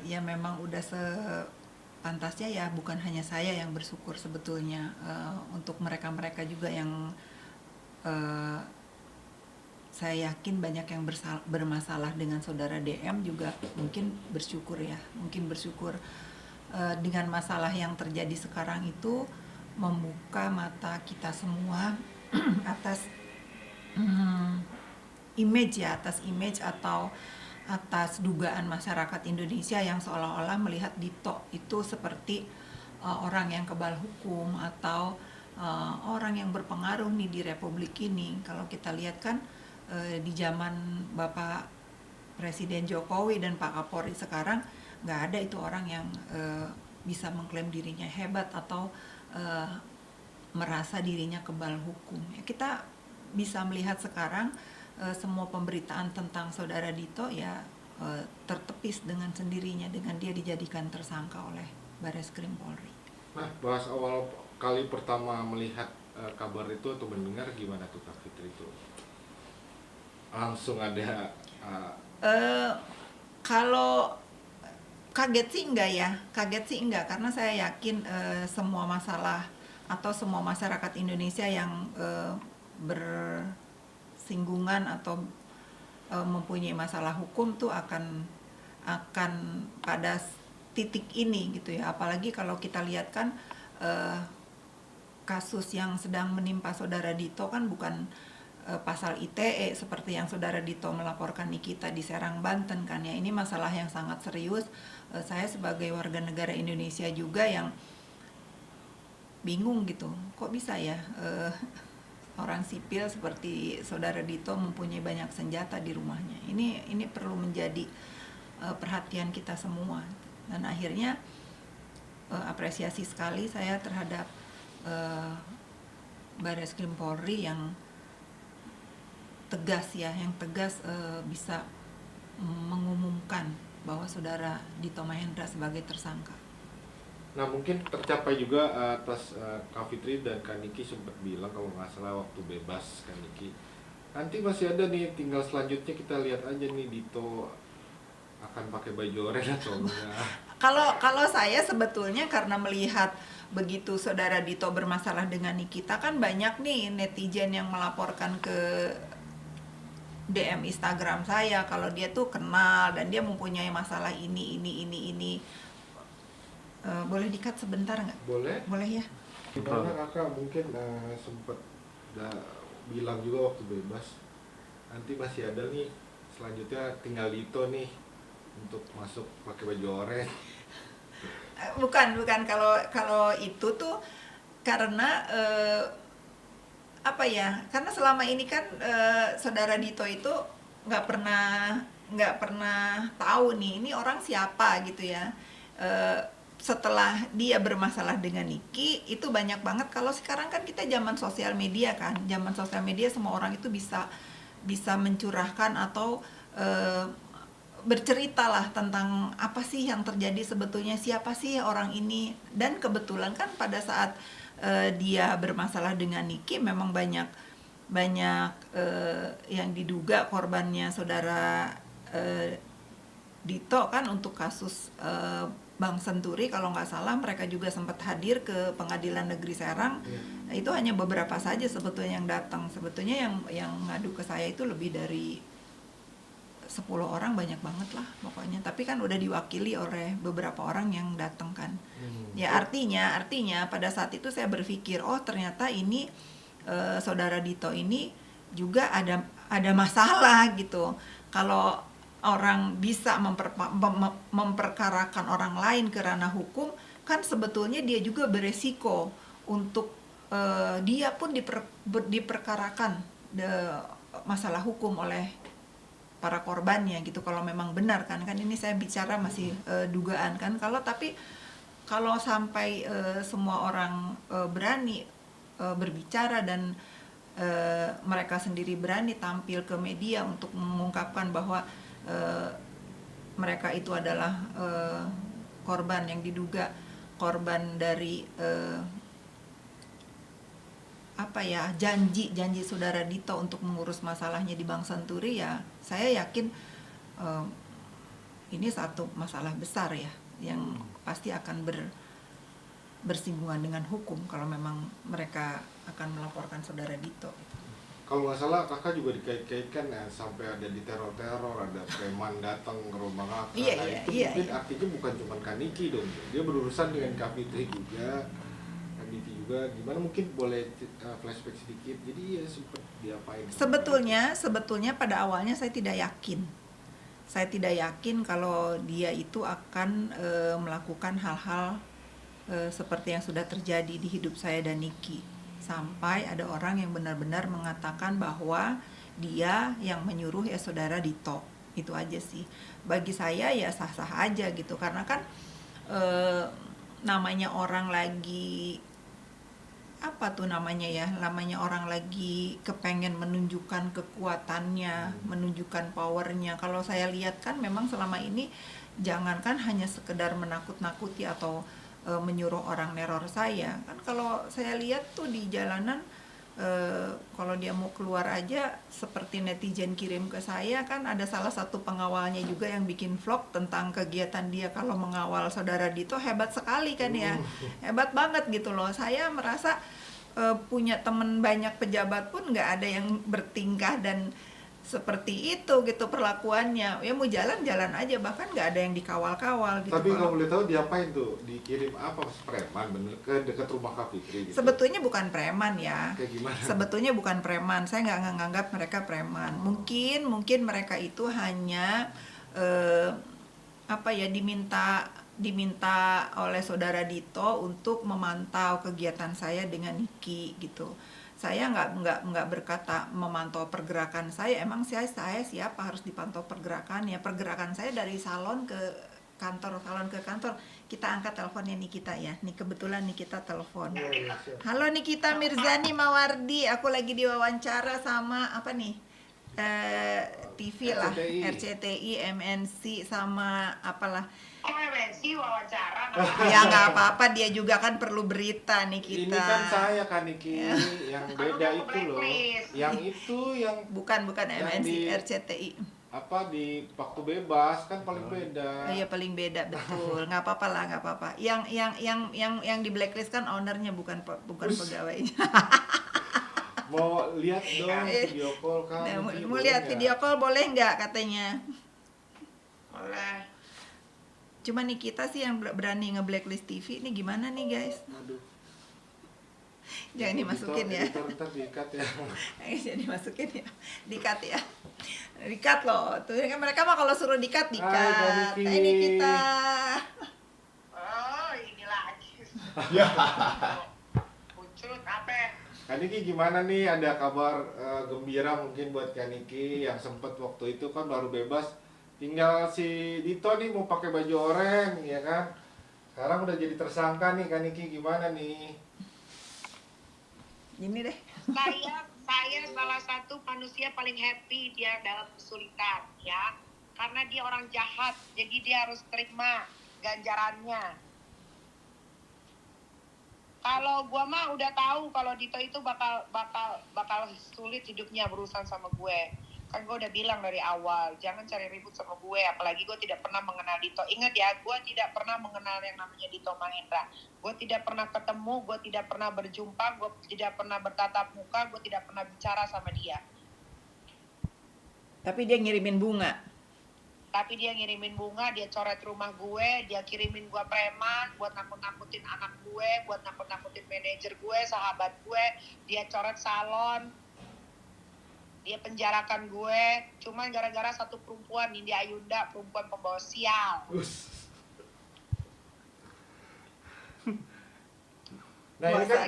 ya memang udah sepantasnya ya, bukan hanya saya yang bersyukur sebetulnya, untuk mereka-mereka juga yang eh, saya yakin banyak yang bermasalah dengan saudara DM juga mungkin bersyukur ya, mungkin bersyukur dengan masalah yang terjadi sekarang itu membuka mata kita semua atas image ya, atas image atau atas dugaan masyarakat Indonesia yang seolah-olah melihat Dito itu seperti orang yang kebal hukum atau orang yang berpengaruh nih di Republik ini. Kalau kita lihat kan di zaman Bapak Presiden Jokowi dan Pak Kapolri sekarang nggak ada itu orang yang bisa mengklaim dirinya hebat atau uh, merasa dirinya kebal hukum. Ya, kita bisa melihat sekarang semua pemberitaan tentang saudara Dito ya tertepis dengan sendirinya dengan dia dijadikan tersangka oleh Bareskrim Polri. Nah, bahas awal kali pertama melihat kabar itu atau mendengar gimana tuh Kak Fitri itu? Langsung ada Eh, Kalau kaget sih enggak ya, kaget sih enggak karena saya yakin semua masalah atau semua masyarakat Indonesia yang bersinggungan atau mempunyai masalah hukum tuh akan pada titik ini gitu ya. Apalagi kalau kita lihat kan eh, kasus yang sedang menimpa saudara Dito kan bukan pasal ITE seperti yang saudara Dito melaporkan Nikita di Serang, Banten kan ya. Ini masalah yang sangat serius. Saya sebagai warga negara Indonesia juga yang bingung gitu. Kok bisa ya orang sipil seperti saudara Dito mempunyai banyak senjata di rumahnya. Ini perlu menjadi perhatian kita semua. Dan akhirnya apresiasi sekali saya terhadap Bareskrim Polri yang tegas ya, yang tegas bisa mengumumkan bahwa saudara Dito Mahendra sebagai tersangka. nah mungkin tercapai juga atas Kak Fitri dan Kak Niki sempat bilang kalau nggak salah waktu bebas Kak Niki. Nanti masih ada nih, tinggal selanjutnya kita lihat aja nih Dito akan pakai baju oranye atau enggak. Kalau saya sebetulnya karena melihat begitu saudara Dito bermasalah dengan Nikita kan banyak nih netizen yang melaporkan ke DM Instagram saya kalau dia tuh kenal dan dia mempunyai masalah ini. Boleh dikat sebentar nggak? Boleh? Boleh ya. Gimana kakak mungkin sempat bilang juga waktu bebas nanti masih ada nih selanjutnya tinggal Dito nih untuk masuk pakai baju oranye. Bukan kalau itu tuh karena apa ya? Karena selama ini kan saudara Dito itu nggak pernah nggak pernah tahu nih ini orang siapa gitu ya. Eh, Setelah dia bermasalah dengan Niki itu banyak banget. Kalau sekarang kan kita zaman sosial media kan, zaman sosial media semua orang itu bisa mencurahkan atau eh, berceritalah tentang apa sih yang terjadi sebetulnya, siapa sih orang ini. Dan kebetulan kan pada saat dia bermasalah dengan Niki memang banyak banyak yang diduga korbannya saudara eh, Dito kan untuk kasus Bank Senturi kalau nggak salah mereka juga sempat hadir ke Pengadilan Negeri Serang. Nah, itu hanya beberapa saja sebetulnya yang datang. Sebetulnya yang ngadu ke saya itu lebih dari 10 orang, banyak banget lah pokoknya. Tapi kan udah diwakili oleh beberapa orang yang datang kan. Ya artinya pada saat itu saya berpikir oh ternyata ini saudara Dito ini juga ada masalah gitu. Kalau orang bisa memperkarakan orang lain ke ranah hukum kan sebetulnya dia juga beresiko untuk dia pun diperkarakan masalah hukum oleh para korbannya gitu kalau memang benar kan ini saya bicara masih dugaan kan kalau sampai semua orang berani berbicara dan mereka sendiri berani tampil ke media untuk mengungkapkan bahwa mereka itu adalah korban yang diduga korban dari janji saudara Dito untuk mengurus masalahnya di Bank Senturi ya saya yakin ini satu masalah besar ya, yang pasti akan bersinggungan dengan hukum kalau memang mereka akan melaporkan saudara Dito. Kalau nggak salah kakak juga dikait-kaitkan ya, sampai ada di teror-teror, ada preman datang ke rumah kakak. Iya, Nah iya, itu iya, mungkin iya. artinya bukan cuma Kaniki dong, dia berurusan dengan Kak Fitri juga, Kaniki juga. Gimana, mungkin boleh flashback sedikit? Jadi ya sempat diapain? Sebetulnya pada awalnya saya tidak yakin. Saya tidak yakin kalau dia itu akan melakukan hal-hal seperti yang sudah terjadi di hidup saya dan Niki. Sampai ada orang yang benar-benar mengatakan bahwa dia yang menyuruh ya saudara Dito. Itu aja sih. Bagi saya ya sah-sah aja gitu, karena kan namanya orang lagi apa tuh namanya ya, namanya orang lagi kepengen menunjukkan kekuatannya, menunjukkan powernya. Kalau saya lihat kan memang selama ini jangankan hanya sekedar menakut-nakuti atau menyuruh orang neror saya kan, kalau saya lihat tuh di jalanan kalau dia mau keluar aja, seperti netizen kirim ke saya kan, ada salah satu pengawalnya juga yang bikin vlog tentang kegiatan dia kalau mengawal saudara Dito. Hebat sekali kan ya, hebat banget gitu loh. Saya merasa punya temen banyak pejabat pun nggak ada yang bertingkah dan seperti itu gitu perlakuannya. Ya mau jalan-jalan aja, bahkan nggak ada yang dikawal-kawal gitu. Tapi kalau boleh tahu diapain tuh? Dikirim apa? Preman bener ke dekat rumah Kak Fitri gitu? Sebetulnya bukan preman ya. Kayak gimana? Sebetulnya bukan preman. Saya nggak nganggap mereka preman. Mungkin mereka itu hanya apa ya, diminta oleh saudara Dito untuk memantau kegiatan saya dengan Niki gitu. Saya nggak berkata memantau pergerakan saya. Emang saya siapa harus dipantau pergerakan ya? Pergerakan saya dari salon ke kantor, salon ke kantor. Kita angkat teleponnya Nikita ya. Nih kebetulan Nikita telepon. Halo Nikita Mirzani Mawardi, aku lagi diwawancara sama apa nih? TV lah, RCTI, MNC sama apalah. MNC wawancara. Ya nggak apa-apa, dia juga kan perlu berita nih kita. Ini kan saya Kaniki, yang beda itu loh. Yang itu yang bukan yang MNC, di RCTI. apa di waktu bebas kan paling beda. Iya paling beda, betul. Nggak apa-apa lah, nggak apa-apa. Yang di blacklist kan ownernya, bukan pegawainya. Mau lihat dong video call kan? Nah, mau lihat video call boleh nggak katanya? Boleh. Cuma nih kita sih yang berani nge-blacklist TV. Ini gimana nih guys? Aduh. Jangan dimasukin ya. Ntar diikat ya. Jangan dimasukin ya. Dikat ya. Dikat loh. Tuh kan mereka mah kalau suruh dikat. Hai, Ini kita. Oh, ini lagi. Muncul apa? Kaniki gimana nih? Ada kabar gembira mungkin buat Kaniki yang sempet waktu itu kan baru bebas. Tinggal si Dito nih mau pakai baju oranye ya kan? Sekarang udah jadi tersangka nih. Kaniki gimana nih? Gini deh. Saya salah satu manusia paling happy dia dalam kesulitan ya. Karena dia orang jahat, jadi dia harus terima ganjarannya. Kalau gua mah udah tahu kalau Dito itu bakal sulit hidupnya berurusan sama gue. Kan gue udah bilang dari awal, jangan cari ribut sama gue, apalagi gue tidak pernah mengenal Dito. Ingat ya, gue tidak pernah mengenal yang namanya Dito Mahendra. Gue tidak pernah ketemu, gue tidak pernah berjumpa, gue tidak pernah bertatap muka, gue tidak pernah bicara sama dia. Tapi dia ngirimin bunga. Dia coret rumah gue, dia kirimin gue preman buat nakut-nakutin anak gue, buat nakut-nakutin manajer gue, sahabat gue, dia coret salon, dia penjarakan gue, cuma gara-gara satu perempuan, Nindi Ayunda, perempuan pembawa sial. Nah ini kan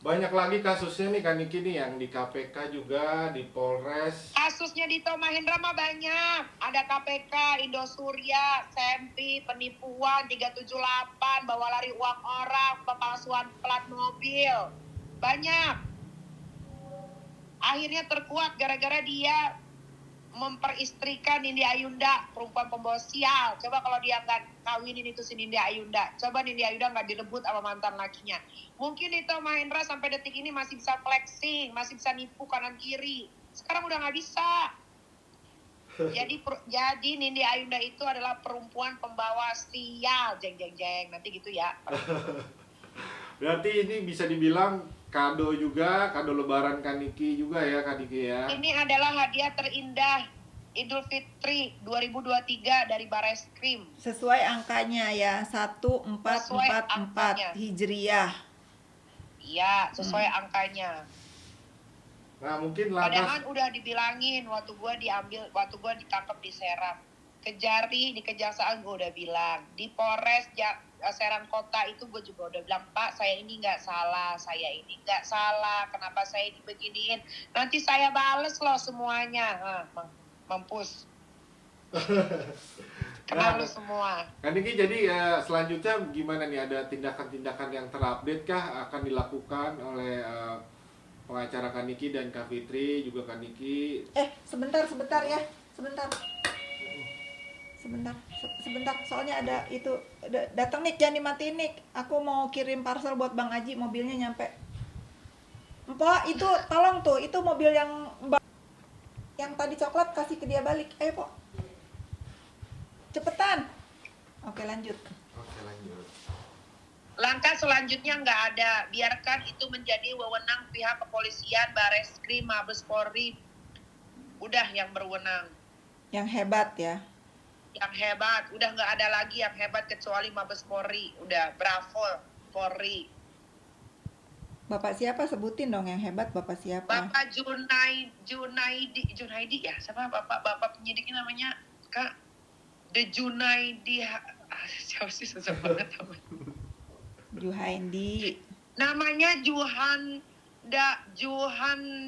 banyak lagi kasusnya nih Kaniki nih, yang di KPK juga, di Polres. Kasusnya Dito Mahendra mah banyak. Ada KPK, Indosuria, Sempi, penipuan, 378, bawa lari uang orang, pemalsuan plat mobil. Banyak. Akhirnya terkuak gara-gara dia memperistrikan Nindi Ayunda, perempuan pembawa sial. Coba kalau dia nggak kawinin itu si Nindi Ayunda, coba Nindi Ayunda nggak direbut sama mantan lakinya, mungkin Dito Mahendra sampai detik ini masih bisa flexing, masih bisa nipu kanan kiri. Sekarang udah nggak bisa. Jadi Nindi Ayunda itu adalah perempuan pembawa sial, jeng jeng jeng, nanti gitu ya. Berarti ini bisa dibilang kado juga, kado lebaran Kaniki juga ya Kaniki ya. Ini adalah hadiah terindah Idul Fitri 2023 dari Bareskrim. Sesuai angkanya ya, 1444 angkanya. Hijriah. Iya, sesuai angkanya. Nah mungkin Padahal lantas udah dibilangin waktu gua ditangkap di Serang. Kejari di kejaksaan gue udah bilang, di Polres Serang Kota itu gue juga udah bilang, Pak saya ini nggak salah, kenapa saya dibeginiin, nanti saya bales loh semuanya, mampus, kenal lu semua. Kaniki jadi selanjutnya gimana nih, ada tindakan-tindakan yang terupdate kah akan dilakukan oleh pengacara Kaniki dan Kak Fitri juga Kaniki? Sebentar ya, sebentar. Sebentar, soalnya ada itu datang nih, jangan dimatiin nih. Aku mau kirim parcel buat Bang Aji, mobilnya nyampe. Mpok, itu tolong tuh, itu mobil yang tadi coklat kasih ke dia balik. Ayo, Pok. Cepetan. Oke, lanjut. Langkah selanjutnya nggak ada, biarkan itu menjadi wewenang pihak kepolisian, Bareskrim, Mabes Polri, udah yang berwenang. Yang hebat ya. Yang hebat, udah nggak ada lagi yang hebat kecuali Mabes Polri, udah bravo Polri. Bapak siapa, sebutin dong yang hebat, Bapak siapa? Bapak Junaidi ya, siapa bapak penyidiknya namanya Kak? The Junaidi, siapa sih, susah banget namanya. Juhaindi. Namanya Juhan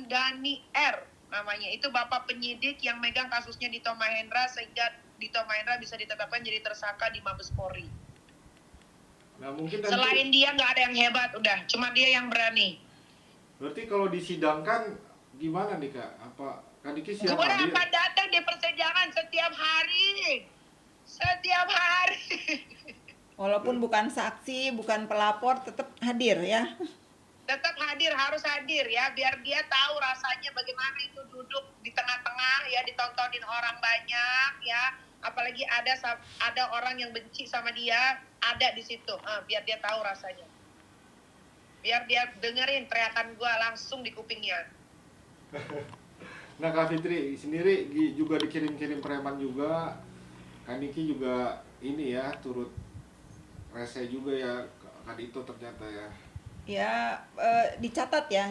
Dani R namanya. Itu bapak penyidik yang megang kasusnya Dito Mahendra sehingga Dito Mahendra bisa ditetapkan jadi tersangka di Mabes Polri. Nah, mungkin nanti, selain dia nggak ada yang hebat, udah cuma dia yang berani. Berarti kalau disidangkan gimana nih Kak? Apa Kaniki siap Gue hadir? akan datang di persidangan setiap hari. Walaupun bukan saksi, bukan pelapor, tetap hadir ya. Tetap hadir, harus hadir ya, biar dia tahu rasanya bagaimana itu duduk di tengah-tengah ya, ditontonin orang banyak ya, apalagi ada orang yang benci sama dia ada di situ, biar dia tahu rasanya, biar dia dengerin teriakan gue langsung di kupingnya. Nah Kak Fitri sendiri juga dikirim-kirim preman juga, Kaniki juga ini ya turut rese juga ya Kak Dito ternyata ya. Ya, dicatat ya.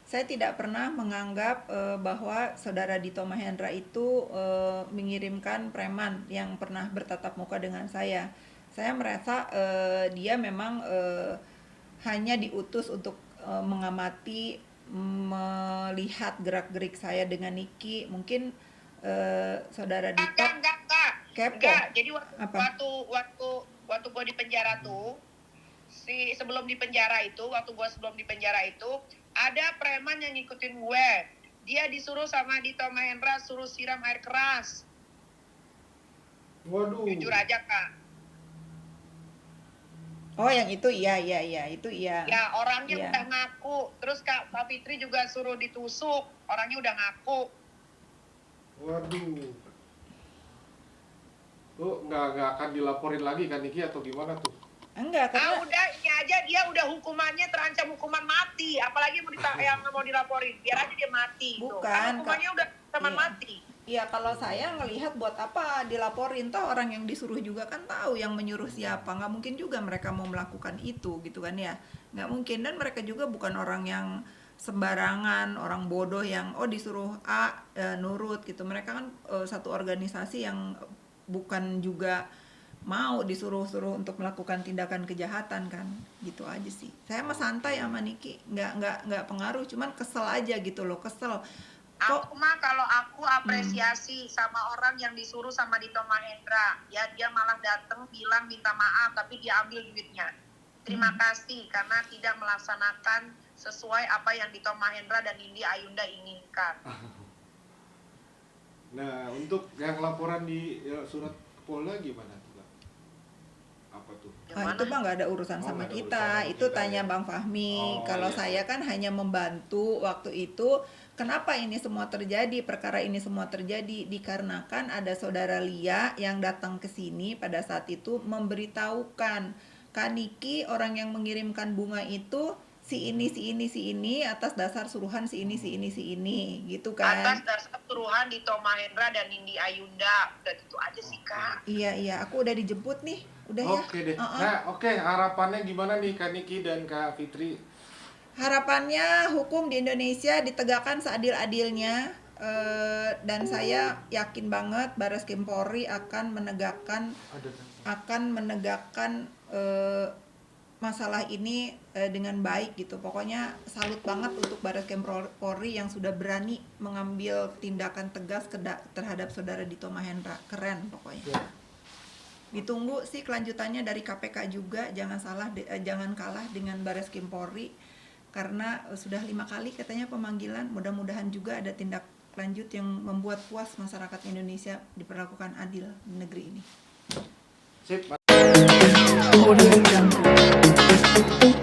Saya tidak pernah menganggap bahwa saudara Dito Mahendra itu mengirimkan preman yang pernah bertatap muka dengan saya. Saya merasa dia memang hanya diutus untuk mengamati, melihat gerak-gerik saya dengan Niki. Mungkin saudara Dito kepo. Jadi waktu gue di penjara tuh, sebelum di penjara itu, ada preman yang ngikutin gue. Dia disuruh sama Dito Mahendra suruh siram air keras. Waduh. Jujur aja Kak. Oh yang itu iya. Ya orangnya udah ngaku. Terus Kak Fitri juga suruh ditusuk. Orangnya udah ngaku. Waduh. Tuh nggak akan dilaporin lagi kan Niki atau gimana tuh? Enggak, karena udah ini aja, dia udah hukumannya terancam hukuman mati, apalagi yang mau dilaporin, biar aja dia mati. Bukan, hukumannya udah teman mati. Iya, kalau saya ngelihat buat apa dilaporin, toh orang yang disuruh juga kan tahu yang menyuruh siapa. Nggak mungkin juga mereka mau melakukan itu gitu kan ya, nggak mungkin. Dan mereka juga bukan orang yang sembarangan, orang bodoh yang disuruh A nurut gitu. Mereka kan satu organisasi yang bukan juga mau disuruh-suruh untuk melakukan tindakan kejahatan kan, gitu aja sih. Saya mah santai sama Niki, nggak pengaruh, cuman kesel aja gitu loh, kesel. Aku mah kalau aku apresiasi sama orang yang disuruh sama Dito Mahendra, ya dia malah datang bilang minta maaf tapi dia ambil duitnya. Terima kasih karena tidak melaksanakan sesuai apa yang Dito Mahendra dan Nindi Ayunda inginkan. Nah, untuk yang laporan di surat Polda gimana tuh? Apa tuh? Yang Ah, mana? itu mah nggak ada urusan Oh, sama nggak ada kita. urusan sama Itu kita, tanya ya. Bang Fahmi. Oh, Kalau iya. saya kan hanya membantu waktu itu. Kenapa ini semua terjadi? Perkara ini semua terjadi dikarenakan ada saudara Lia yang datang ke sini pada saat itu memberitahukan Kak Niki orang yang mengirimkan bunga itu si ini si ini si ini atas dasar suruhan si ini si ini si ini gitu kan. Atas dasar suruhan Dito Mahendra dan Nindi Ayunda. Udah gitu aja sih, Kak. Iya, aku udah dijemput nih. Udah ya. Oke deh. Uh-uh. Nah, oke, harapannya gimana nih Kak Niki dan Kak Fitri? Harapannya hukum di Indonesia ditegakkan seadil-adilnya, dan saya yakin banget Barreskrim Polri akan menegakkan masalah ini dengan baik gitu. Pokoknya salut banget untuk Barreskrim Polri yang sudah berani mengambil tindakan tegas terhadap saudara Dito Mahendra. Keren pokoknya. Ya. Ditunggu sih kelanjutannya dari KPK juga, jangan kalah dengan Barreskrim Polri karena sudah 5 kali katanya pemanggilan. Mudah-mudahan juga ada tindak lanjut yang membuat puas masyarakat Indonesia diperlakukan adil di negeri ini. Sip. Audio Jungle.